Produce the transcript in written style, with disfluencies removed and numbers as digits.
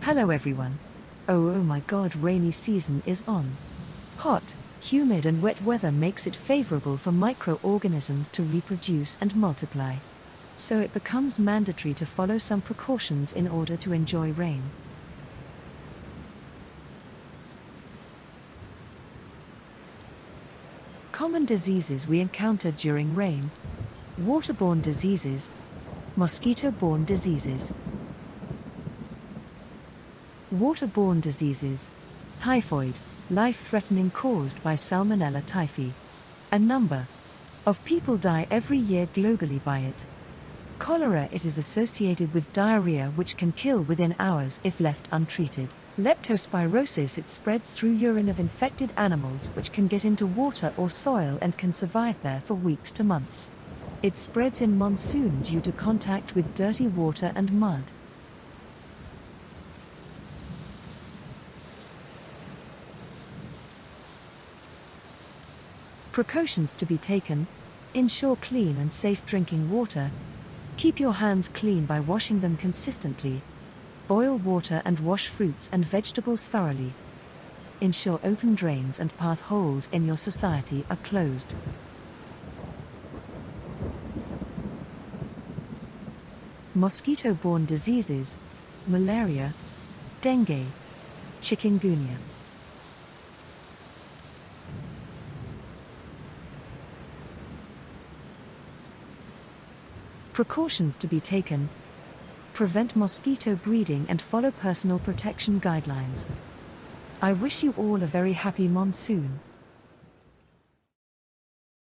Hello everyone. Oh my god, rainy season is on. Hot, humid and wet weather makes it favorable for microorganisms to reproduce and multiply. So it becomes mandatory to follow some precautions in order to enjoy rain. Common diseases we encounter during rain: waterborne diseases, mosquito-borne diseases. Waterborne diseases: typhoid, life-threatening, caused by Salmonella typhi. A number of people die every year globally by it. Cholera: it is associated with diarrhea which can kill within hours if left untreated. Leptospirosis: it spreads through urine of infected animals which can get into water or soil and can survive there for weeks to months. It spreads in monsoon due to contact with dirty water and mud. Precautions to be taken: ensure clean and safe drinking water. Keep your hands clean by washing them consistently. Boil water and wash fruits and vegetables thoroughly. Ensure open drains and path holes in your society are closed. Mosquito-borne diseases: malaria, dengue, chikungunya. Precautions to be taken: prevent mosquito breeding and follow personal protection guidelines. I wish you all a very happy monsoon.